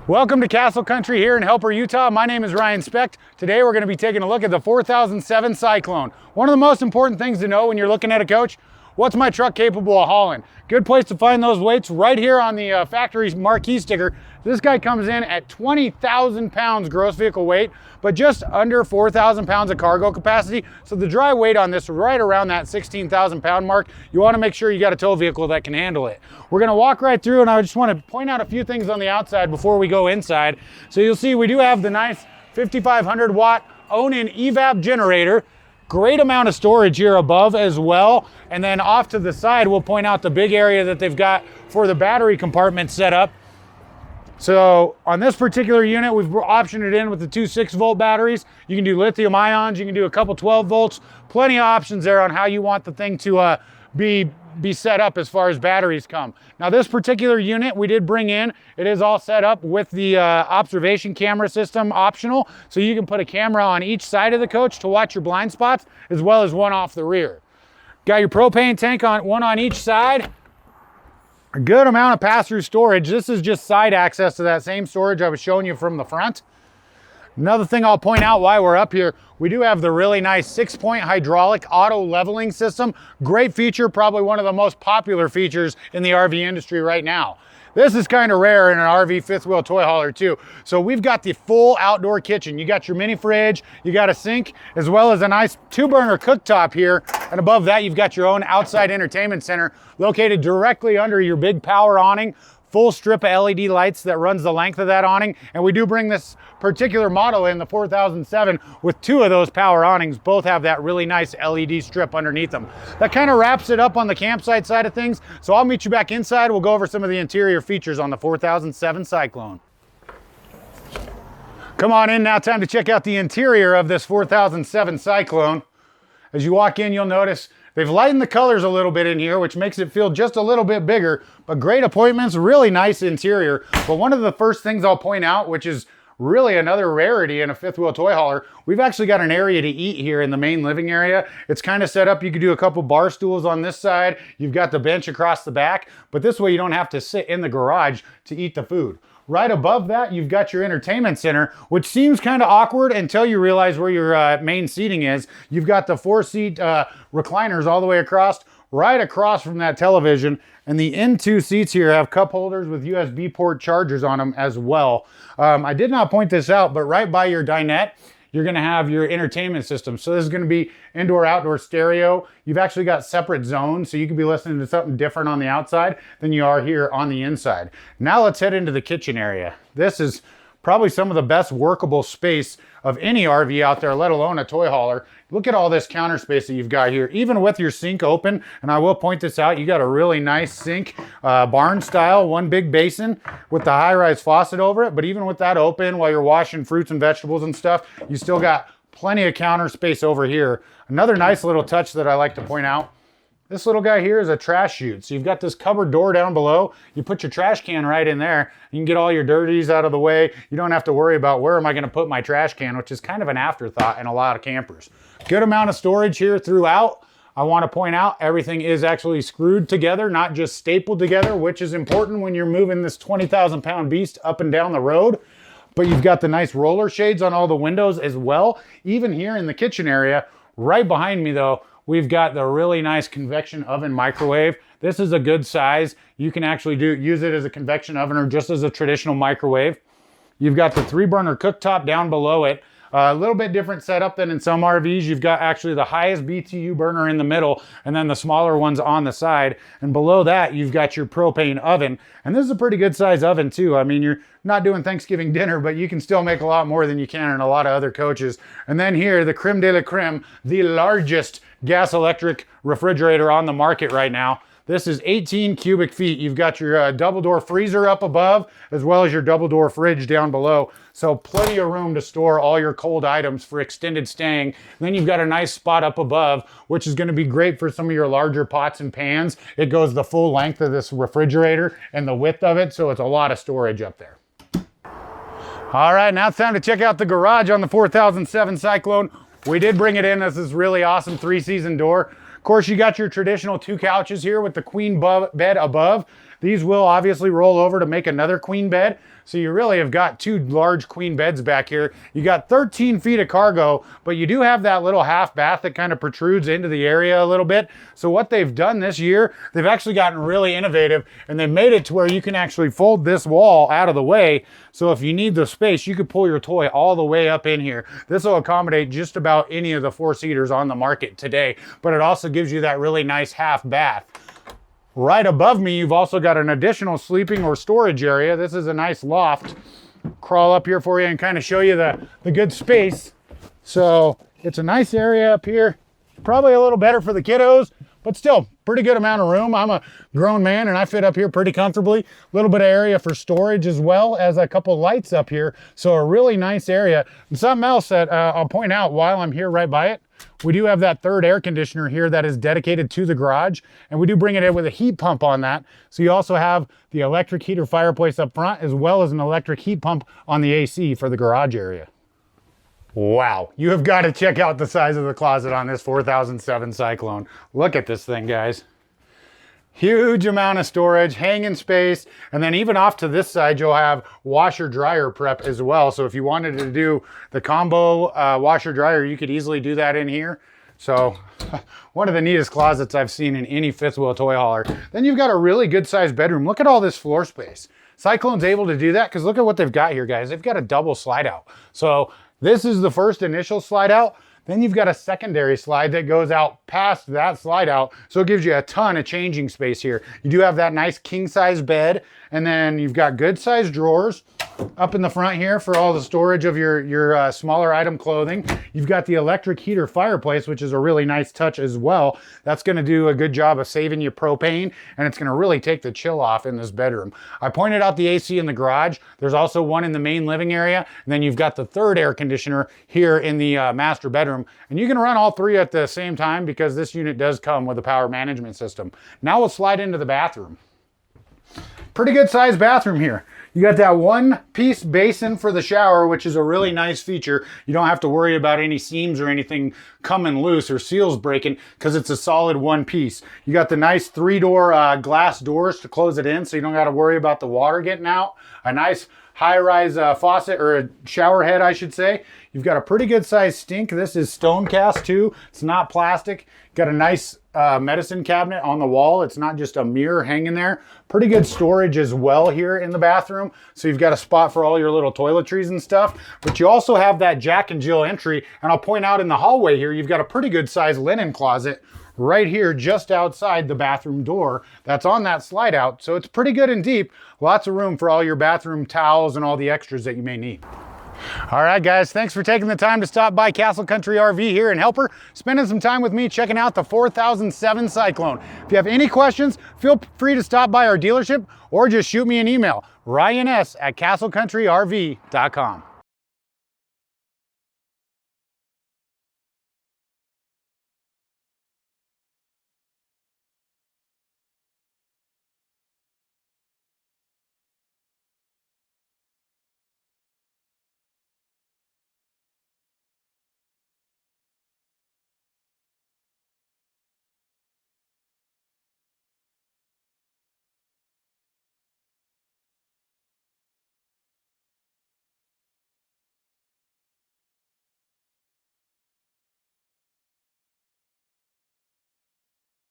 Welcome to Castle Country here in Helper, Utah. My name is Ryan Specht. Today we're going to be taking a look at the 4007 Cyclone. One of the most important things to know when you're looking at a coach, what's my truck capable of hauling? Good place to find those weights right here on the factory marquee sticker. This guy comes in at 20,000 pounds gross vehicle weight, but just under 4,000 pounds of cargo capacity. So the dry weight on this is right around that 16,000 pound mark. You want to make sure you got a tow vehicle that can handle it. We're going to walk right through, and I just want to point out a few things on the outside before we go inside. So you'll see we do have the nice 5,500 watt Onan evap generator. Great amount of storage here above as well. And then off to the side, we'll point out the big area that they've got for the battery compartment set up. So on this particular unit, we've optioned it in with the two 6-volt batteries. You can do lithium ions, you can do a couple 12 volts, plenty of options there on how you want the thing to be set up as far as batteries come. Now this particular unit we did bring in, it is all set up with the observation camera system optional. So you can put a camera on each side of the coach to watch your blind spots, as well as one off the rear. Got your propane tank on one on each side. A good amount of pass-through storage. This is just side access to that same storage I was showing you from the front. Another thing I'll point out while we're up here, we do have the really nice 6-point hydraulic auto leveling system. Great feature, probably one of the most popular features in the RV industry right now. This is kind of rare in an RV fifth wheel toy hauler too. So we've got the full outdoor kitchen. You got your mini fridge, you got a sink, as well as a nice 2-burner cooktop here. And above that, you've got your own outside entertainment center located directly under your big power awning. Full strip of LED lights that runs the length of that awning. And we do bring this particular model in, the 4007, with 2 of those power awnings. Both have that really nice LED strip underneath them. That kind of wraps it up on the campsite side of things. So I'll meet you back inside. We'll go over some of the interior features on the 4007 Cyclone. Come on in now, time to check out the interior of this 4007 Cyclone. As you walk in, you'll notice they've lightened the colors a little bit in here, which makes it feel just a little bit bigger, but great appointments, really nice interior. But one of the first things I'll point out, which is really another rarity in a fifth wheel toy hauler, we've actually got an area to eat here in the main living area. It's kind of set up, you could do a couple bar stools on this side, you've got the bench across the back, but this way you don't have to sit in the garage to eat the food. Right above that, you've got your entertainment center, which seems kind of awkward until you realize where your main seating is. You've got the 4-seat recliners all the way across, right across from that television. And the N2 seats here have cup holders with USB port chargers on them as well. I did not point this out, but right by your dinette, you're gonna have your entertainment system. So this is gonna be indoor-outdoor stereo. You've actually got separate zones, so you can be listening to something different on the outside than you are here on the inside. Now let's head into the kitchen area. This is probably some of the best workable space of any RV out there, let alone a toy hauler. Look at all this counter space that you've got here, even with your sink open. And I will point this out, you got a really nice sink, barn style, one big basin with the high-rise faucet over it. But even with that open while you're washing fruits and vegetables and stuff, you still got plenty of counter space over here. Another nice little touch that I like to point out, this little guy here is a trash chute. So you've got this cupboard door down below. You put your trash can right in there. You can get all your dirties out of the way. You don't have to worry about where am I going to put my trash can, which is kind of an afterthought in a lot of campers. Good amount of storage here throughout. I want to point out everything is actually screwed together, not just stapled together, which is important when you're moving this 20,000 pound beast up and down the road. But you've got the nice roller shades on all the windows as well. Even here in the kitchen area, right behind me though, we've got the really nice convection oven microwave. This is a good size. You can actually use it as a convection oven or just as a traditional microwave. You've got the 3-burner cooktop down below it. A little bit different setup than in some RVs. You've got actually the highest BTU burner in the middle and then the smaller ones on the side. And below that, you've got your propane oven. And this is a pretty good size oven too. I mean, you're not doing Thanksgiving dinner, but you can still make a lot more than you can in a lot of other coaches. And then here, the creme de la creme, the largest gas electric refrigerator on the market right now. This is 18 cubic feet. You've got your double door freezer up above, as well as your double door fridge down below. So plenty of room to store all your cold items for extended staying. And then you've got a nice spot up above, which is gonna be great for some of your larger pots and pans. It goes the full length of this refrigerator and the width of it, so it's a lot of storage up there. All right, now it's time to check out the garage on the 4007 Cyclone. We did bring it in as this really awesome 3-season door. Of course, you got your traditional 2 couches here with the queen bed above. These will obviously roll over to make another queen bed. So you really have got two large queen beds back here. You got 13 feet of cargo, but you do have that little half bath that kind of protrudes into the area a little bit. So what they've done this year, they've actually gotten really innovative, and they made it to where you can actually fold this wall out of the way. So if you need the space, you could pull your toy all the way up in here. This will accommodate just about any of the 4-seaters on the market today, but it also gives you that really nice half bath. Right above me, you've also got an additional sleeping or storage area. This is a nice loft. Crawl up here for you and kind of show you the good space. So it's a nice area up here. Probably a little better for the kiddos, but still pretty good amount of room. I'm a grown man and I fit up here pretty comfortably. A little bit of area for storage as well as a couple lights up here. So a really nice area. And something else that I'll point out while I'm here right by it, we do have that third air conditioner here that is dedicated to the garage, and we do bring it in with a heat pump on that. So you also have the electric heater fireplace up front as well as an electric heat pump on the AC for the garage area. Wow, you have got to check out the size of the closet on this 4007 Cyclone. Look at this thing, guys. Huge amount of storage, hanging space, and then even off to this side, you'll have washer dryer prep as well. So if you wanted to do the combo washer dryer, you could easily do that in here. So one of the neatest closets I've seen in any fifth wheel toy hauler. Then you've got a really good sized bedroom. Look at all this floor space. Cyclone's able to do that because look at what they've got here, guys. They've got a double slide out. So this is the first initial slide out. Then you've got a secondary slide that goes out past that slide out. So it gives you a ton of changing space here. You do have that nice king size bed, and then you've got good sized drawers up in the front here for all the storage of your smaller item clothing. You've got the electric heater fireplace, which is a really nice touch as well. That's gonna do a good job of saving you propane, and it's gonna really take the chill off in this bedroom. I pointed out the AC in the garage. There's also one in the main living area, and then you've got the third air conditioner here in the master bedroom. And you can run all three at the same time because this unit does come with a power management system. Now we'll slide into the bathroom. Pretty good sized bathroom here. You got that one-piece basin for the shower, which is a really nice feature. You don't have to worry about any seams or anything coming loose or seals breaking because it's a solid one piece. You got the nice 3-door glass doors to close it in so you don't got to worry about the water getting out. A nice high-rise faucet, or a shower head, I should say. You've got a pretty good sized sink. This is stone cast too. It's not plastic. Got a nice medicine cabinet on the wall. It's not just a mirror hanging there. Pretty good storage as well here in the bathroom. So you've got a spot for all your little toiletries and stuff, but you also have that Jack and Jill entry. And I'll point out in the hallway here, you've got a pretty good sized linen closet right here just outside the bathroom door that's on that slide out. So it's pretty good and deep. Lots of room for all your bathroom towels and all the extras that you may need. All right, guys, thanks for taking the time to stop by Castle Country RV here in Helper, spending some time with me checking out the 4007 Cyclone. If you have any questions, feel free to stop by our dealership or just shoot me an email, ryans@castlecountryRV.com.